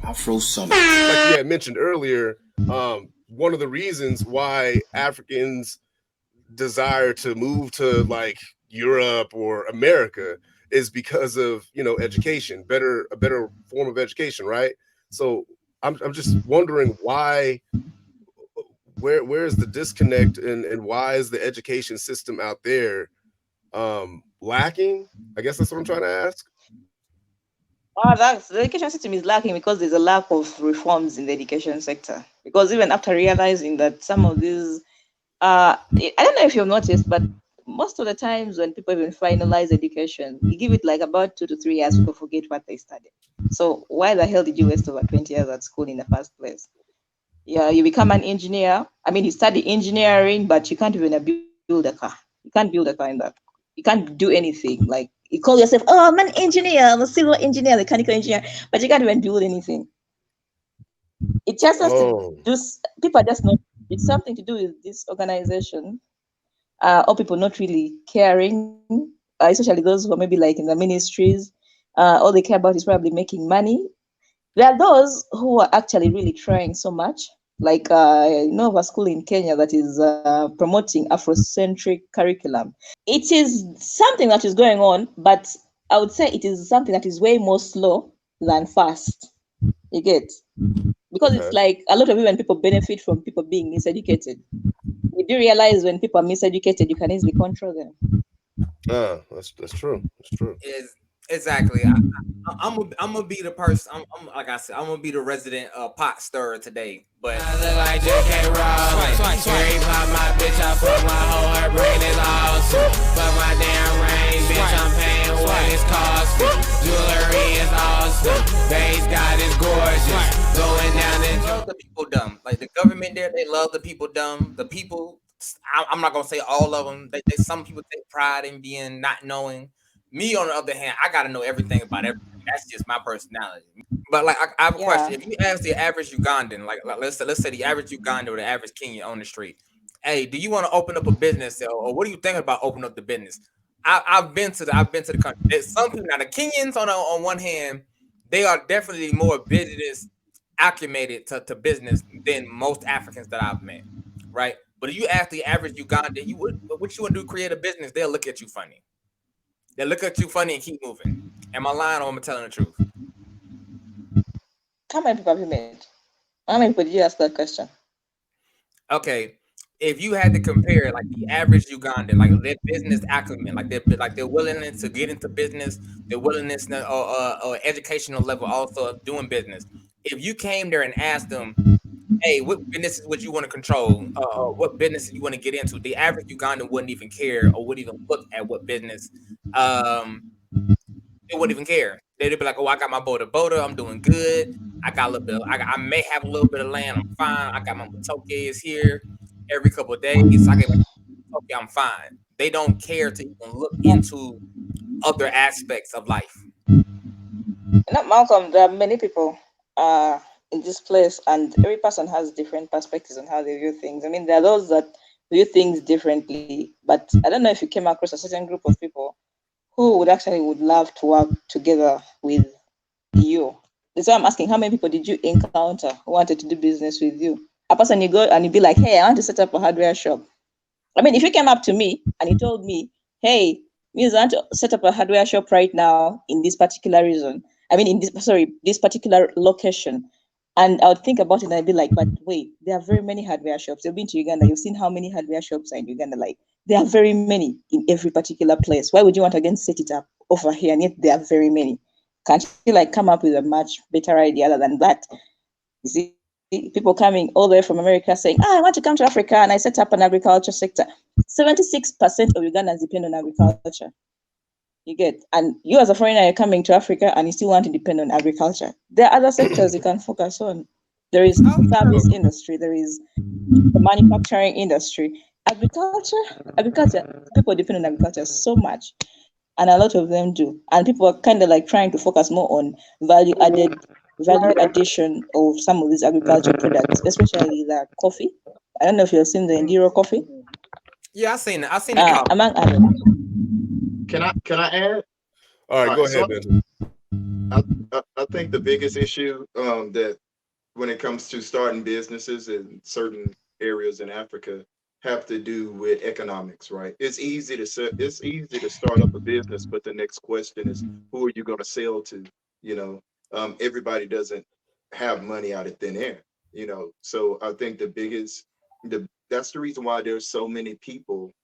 Afro Summit. Like you had mentioned earlier, one of the reasons why Africans desire to move to like Europe or America is because of, you know, education, a better form of education, right? So I'm just wondering why, where's the disconnect, and why is the education system out there lacking? I guess that's what I'm trying to ask. That's the education system is lacking because there's a lack of reforms in the education sector. Because even after realizing that some of these, I don't know if you've noticed, but most of the times when people even finalize education, you give it like about 2 to 3 years, people forget what they studied. So why the hell did you waste over 20 years at school in the first place? Yeah, you become an engineer. I mean, you study engineering, but you can't even build a car. You can't build a car in that. You can't do anything. Like you call yourself, oh, I'm an engineer, I'm a civil engineer, mechanical engineer, but you can't even build anything. It just has to do. People are just not. It's something to do with this organization, or people not really caring, especially those who are maybe like in the ministries. All they care about is probably making money. There are those who are actually really trying so much, like you know, of a school in Kenya that is promoting Afrocentric curriculum. It is something that is going on, but I would say it is something that is way more slow than fast. You get? Because it's like a lot of when people benefit from people being miseducated. You do realize when people are miseducated, you can easily control them. That's true. That's true. Exactly. I'm gonna be the person. I'm like I said, I'm gonna be the resident pot stirrer today. But I look like J.K. Rowling. Cherry pop my bitch, I put my whole her brain is awesome. Fuck my damn ring, bitch, I'm paying what it's costing. Jewelry is awesome. Base God is gorgeous. Going down and love the people dumb. Like the government there, they love the people dumb. The people, I'm not gonna say all of them. Some people take pride in being not knowing. Me, on the other hand, I got to know everything about everything. That's just my personality. But like, I have a question. If you ask the average Ugandan, like let's say the average Ugandan or the average Kenyan on the street, hey, do you want to open up a business, or what are you thinking about opening up the business? I've been to the country. There's some people now. The Kenyans on one hand, they are definitely more business acclimated to business than most Africans that I've met, right? But if you ask the average Ugandan, what you want to do, create a business, they'll look at you funny. They look at you funny and keep moving. Am I lying or am I telling the truth? How many people have you met? How many people did you ask that question? Okay, if you had to compare like the average Ugandan, like their business acumen, like their willingness to get into business, their willingness or educational level also of doing business. If you came there and asked them, hey, what business would you want to control? What business you want to get into? The average Ugandan wouldn't even care or wouldn't even look at what business. They wouldn't even care. They'd be like, "Oh, I got my boda. I'm doing good. I got a little bit. I may have a little bit of land. I'm fine. I got my motokes here every couple of days. I get my matoke. I'm fine." They don't care to even look into other aspects of life. Not Malcolm. There are many people in this place, and every person has different perspectives on how they view things. I mean, there are those that view things differently, but I don't know if you came across a certain group of people who would love to work together with you. That's why I'm asking, how many people did you encounter who wanted to do business with you? A person you go and you be like, hey, I want to set up a hardware shop. I mean, if you came up to me and you told me, hey, I want to set up a hardware shop right now in this particular region. I mean, this particular location. And I would think about it and I'd be like, but wait, there are very many hardware shops. You've been to Uganda, you've seen how many hardware shops are in Uganda. Like, there are very many in every particular place. Why would you want to again set it up over here? And yet there are very many. Can't you like come up with a much better idea other than that? You see, people coming all the way from America saying, I want to come to Africa and I set up an agriculture sector. 76% of Ugandans depend on agriculture. You get, and you as a foreigner, you're coming to Africa and you still want to depend on agriculture. There are other sectors you can focus on. There is service industry, there is the manufacturing industry. Agriculture, people depend on agriculture so much, and a lot of them do. And people are kind of like trying to focus more on value addition of some of these agriculture products, especially the coffee. I don't know if you've seen the Indiro coffee. Yeah, I've seen it. Among others. Can I add? All right, go ahead, Benjamin. I think the biggest issue that when it comes to starting businesses in certain areas in Africa have to do with economics, right? It's easy to start up a business, but the next question is who are you going to sell to? You know, everybody doesn't have money out of thin air. So I think the that's the reason why there's so many people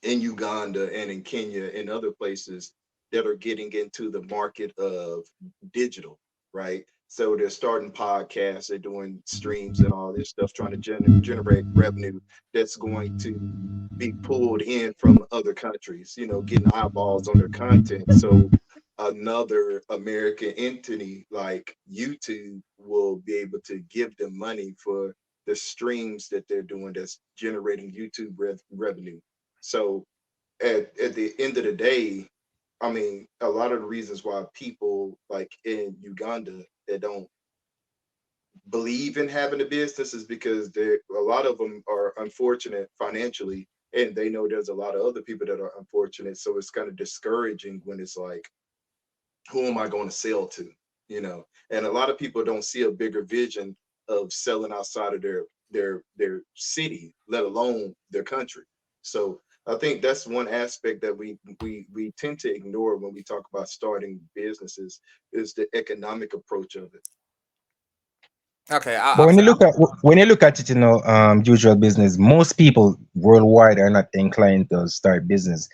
in Uganda and in Kenya and other places that are getting into the market of digital, right? So they're starting podcasts, they're doing streams and all this stuff, trying to generate revenue that's going to be pulled in from other countries, getting eyeballs on their content. So another American entity like YouTube will be able to give them money for the streams that they're doing that's generating YouTube revenue. So at the end of the day, I mean, a lot of the reasons why people like in Uganda that don't believe in having a business is because a lot of them are unfortunate financially, and they know there's a lot of other people that are unfortunate. So it's kind of discouraging when it's like, who am I going to sell to? And a lot of people don't see a bigger vision of selling outside of their city, let alone their country. So I think that's one aspect that we tend to ignore when we talk about starting businesses is the economic approach of it. Okay, But when you look at it, usual business, most people worldwide are not inclined to start business.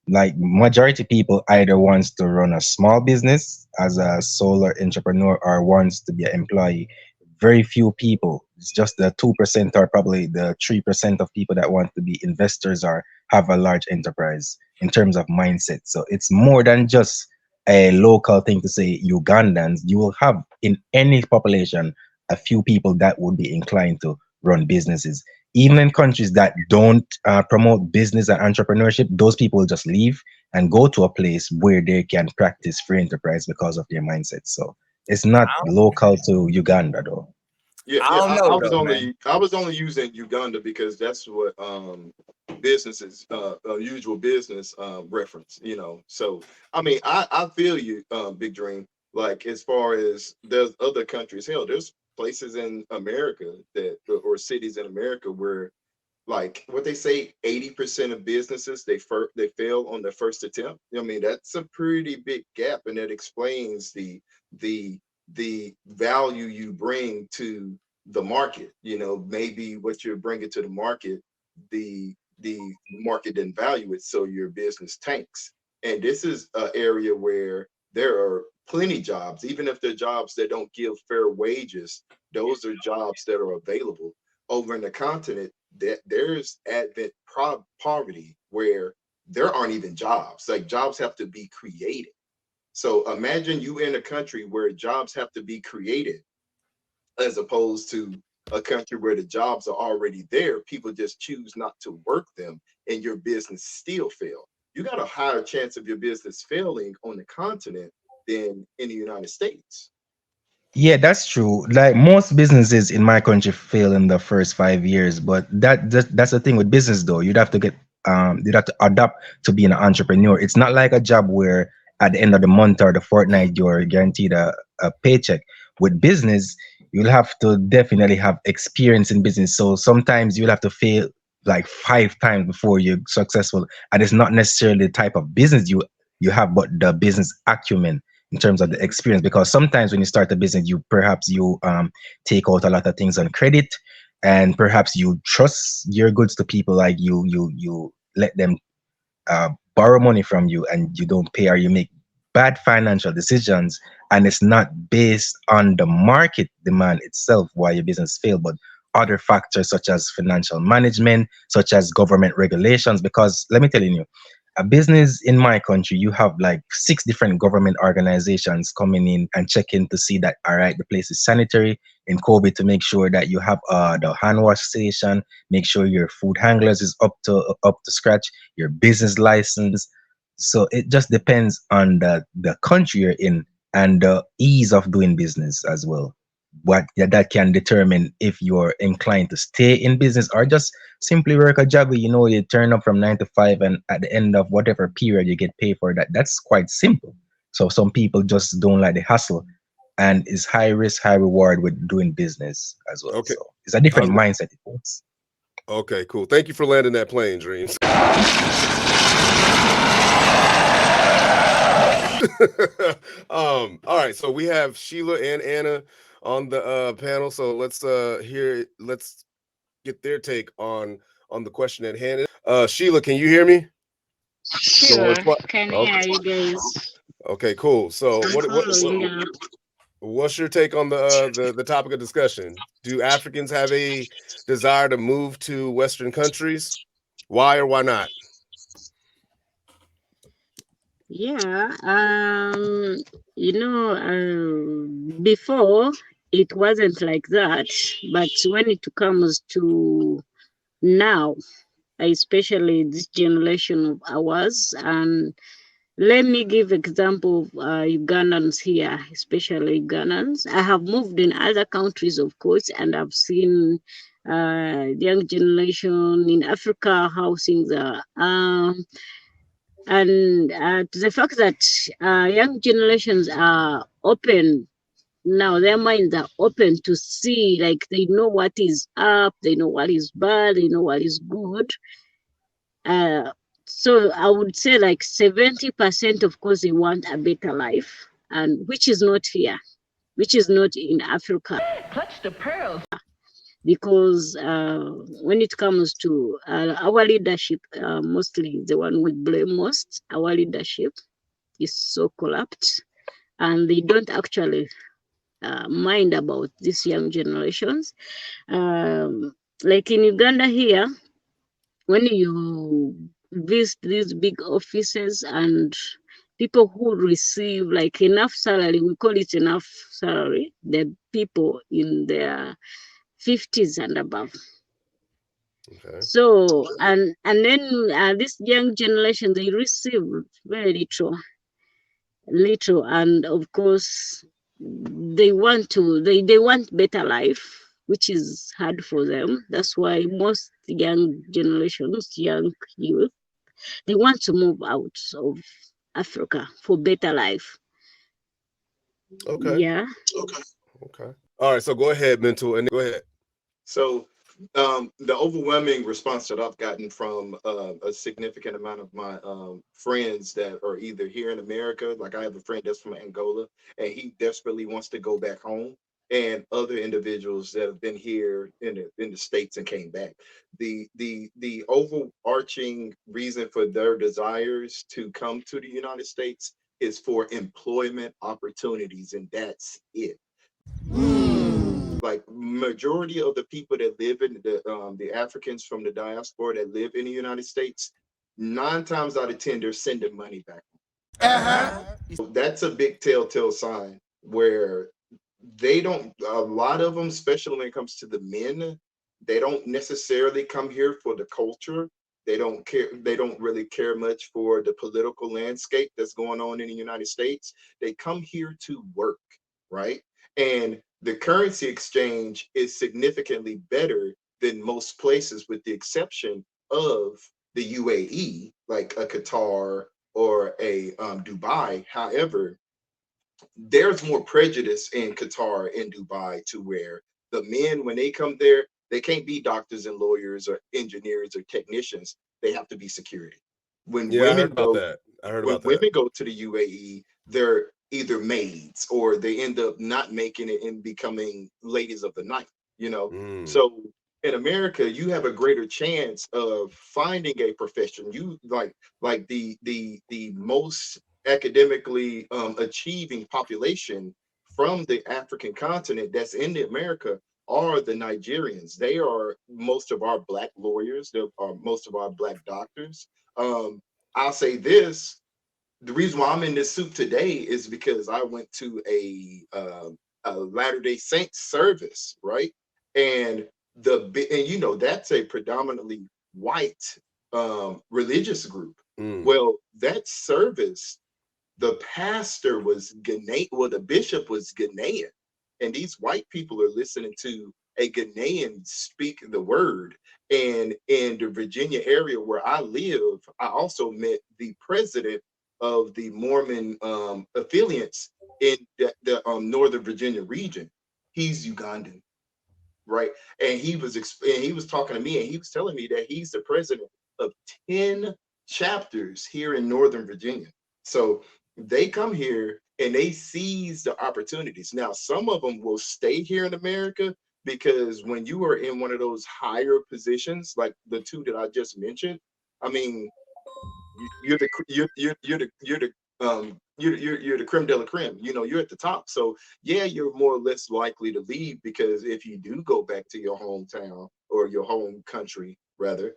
Like majority people either wants to run a small business as a solo entrepreneur or wants to be an employee. Very few people. It's just the 2% or probably the 3% of people that want to be investors or have a large enterprise in terms of mindset. So it's more than just a local thing to say Ugandans. You will have in any population a few people that would be inclined to run businesses. Even in countries that don't promote business and entrepreneurship, those people will just leave and go to a place where they can practice free enterprise because of their mindset. So it's not local to Uganda, though. Yeah, I yeah. don't I know was though, man. only using Uganda because that's what businesses usual business reference. So I mean, I feel you, Big Dream. Like as far as there's other countries, hell, there's places in America that or cities in America where like what they say 80% of businesses they fail on their first attempt. I mean, that's a pretty big gap, and that explains the the value you bring to the market. Maybe what you're bringing to the market, the market didn't value it, so your business tanks. And this is an area where there are plenty jobs, even if they're jobs that don't give fair wages. Those are jobs that are available over in the continent. That there's poverty where there aren't even jobs. Like jobs have to be created. So imagine you in a country where jobs have to be created, as opposed to a country where the jobs are already there. People just choose not to work them, and your business still fail. You got a higher chance of your business failing on the continent than in the United States. Yeah, that's true. Like most businesses in my country fail in the first 5 years, but that's the thing with business though. You'd have to adapt to being an entrepreneur. It's not like a job where at the end of the month or the fortnight you're guaranteed a paycheck. With business, you'll have to definitely have experience in business. So sometimes you'll have to fail like 5 times before you're successful. And it's not necessarily the type of business you have, but the business acumen in terms of the experience, because sometimes when you start a business you take out a lot of things on credit, and perhaps you trust your goods to people, like you let them borrow money from you and you don't pay, or you make bad financial decisions, and it's not based on the market demand itself why your business failed, but other factors such as financial management, such as government regulations. Because let me tell you, a business in my country, you have like 6 different government organizations coming in and checking to see that, all right, the place is sanitary in COVID, to make sure that you have the hand wash station, make sure your food handlers is up to scratch, your business license. So it just depends on the country you're in and the ease of doing business as well. What that can determine if you're inclined to stay in business or just simply work a job where you turn up from 9 to 5, and at the end of whatever period you get paid for that. That's quite simple. So some people just don't like the hustle, and it's high risk, high reward with doing business as well. Okay. So it's a different mindset, it was. Okay, cool. Thank you for landing that plane, Dreams. All right, so we have Sheila and Anna on the panel. So let's get their take on the question at hand. Sheila, can you hear me? Sure, can hear you guys. Okay, cool. So Following up. what's your take on the topic of discussion? Do Africans have a desire to move to Western countries? Why or why not? Yeah, before it wasn't like that, but when it comes to now, especially this generation of ours, and let me give example of Ugandans here, especially Ugandans. I have moved in other countries, of course, and I've seen young generation in Africa how things are. And to the fact that young generations are open now, their minds are open to see, like they know what is up, they know what is bad, they know what is good. So I would say like 70%, of course, they want a better life, and which is not here, which is not in Africa. Clutch the pearls. Because when it comes to our leadership, mostly the one we blame most, our leadership is so corrupt, and they don't actually mind about these young generations. Like in Uganda here, when you visit these big offices and people who receive like enough salary, we call it enough salary, the people in their 50s and above. Okay. So and then this young generation, they receive very little, and of course they want better life, which is hard for them. That's why most young generations, young youth, they want to move out of Africa for better life. Okay. Yeah. Okay. All right. So go ahead, Mental, and go ahead. So the overwhelming response that I've gotten from a significant amount of my friends that are either here in America, like I have a friend that's from Angola, and he desperately wants to go back home, and other individuals that have been here in the States and came back. The overarching reason for their desires to come to the United States is for employment opportunities, and that's it. Like majority of the people that live in the Africans from the diaspora that live in the United States, 9 times out of 10 they're sending money back. So that's a big telltale sign where they don't. A lot of them, especially when it comes to the men, they don't necessarily come here for the culture. They don't care. They don't really care much for the political landscape that's going on in the United States. They come here to work, right? And the currency exchange is significantly better than most places, with the exception of the UAE, like a Qatar or a Dubai. However, there's more prejudice in Qatar and Dubai, to where the men, when they come there, they can't be doctors and lawyers or engineers or technicians. They have to be security. When Yeah, I heard women about go, that. I heard when about women that. go to the UAE, they're either maids or they end up not making it and becoming ladies of the night, you know. So in America, you have a greater chance of finding a profession. You like the most academically achieving population from the African continent that's in the America are the Nigerians. They are most of our black lawyers. They are most of our black doctors. I'll say this: the reason why I'm in this soup today is because I went to a Latter-day Saints service, right? And and you know that's a predominantly white religious group. Well, that service, the pastor was Ghanaian, well, the bishop was Ghanaian, and these white people are listening to a Ghanaian speak the word. And in the Virginia area where I live, I also met the president of the Mormon affiliates in the Northern Virginia region. He's Ugandan, right? And he was talking to me, and he was telling me that he's the president of 10 chapters here in Northern Virginia. So they come here and they seize the opportunities. Now, some of them will stay here in America because when you are in one of those higher positions, like the two that I just mentioned, I mean, you're the creme de la creme. You know, you're at the top. So yeah, you're more or less likely to leave, because if you do go back to your hometown or your home country, rather,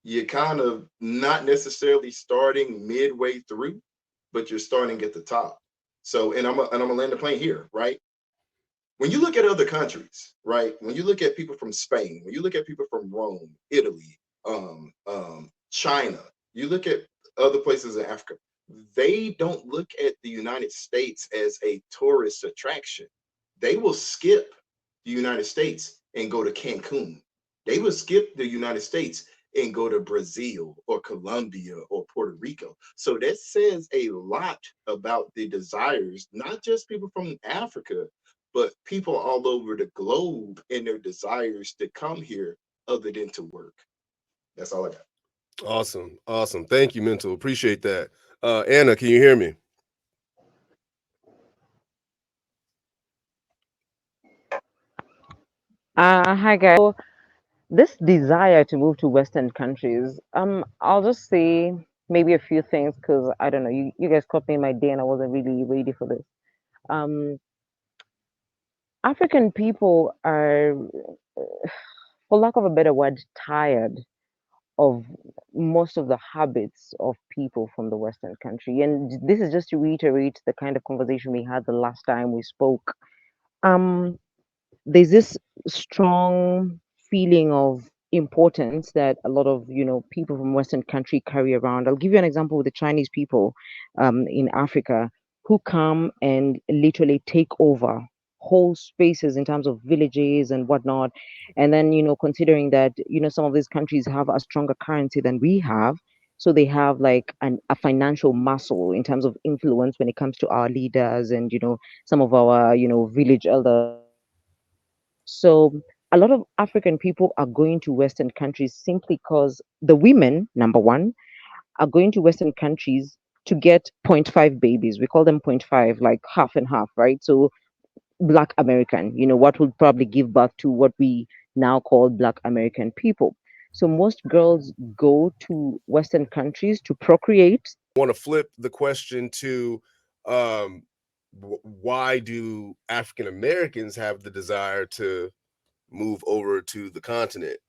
you're kind of not necessarily starting midway through, but you're starting at the top. So, and I'm gonna land the plane here, right? When you look at other countries, right? When you look at people from Spain, when you look at people from Rome, Italy, China, you look at other places in Africa, they don't look at the United States as a tourist attraction. They will skip the United States and go to Cancun. They will skip the United States and go to Brazil or Colombia or Puerto Rico. So that says a lot about the desires, not just people from Africa, but people all over the globe and their desires to come here other than to work. That's all I got. Awesome. Awesome. Thank you, Mental. Appreciate that. Anna, can you hear me? Hi guys. So this desire to move to Western countries, I'll just say maybe a few things because I don't know, you guys caught me in my day and I wasn't really ready for this. Um, African people are, for lack of a better word, tired of most of the habits of people from the Western country. And this is just to reiterate the kind of conversation we had the last time we spoke. Um, there's this strong feeling of importance that a lot of people from Western country carry around. I'll give you an example with the Chinese people in Africa who come and literally take over whole spaces in terms of villages and whatnot. And then considering that some of these countries have a stronger currency than we have, so they have like a financial muscle in terms of influence when it comes to our leaders and some of our village elders. So a lot of African people are going to Western countries simply because the women, number one, are going to Western countries to get point 0.5 babies. We call them point 0.5, like half and half, right? So Black American, what would probably give birth to what we now call Black American people. So most girls go to Western countries to procreate. I want to flip the question to why do African Americans have the desire to move over to the continent?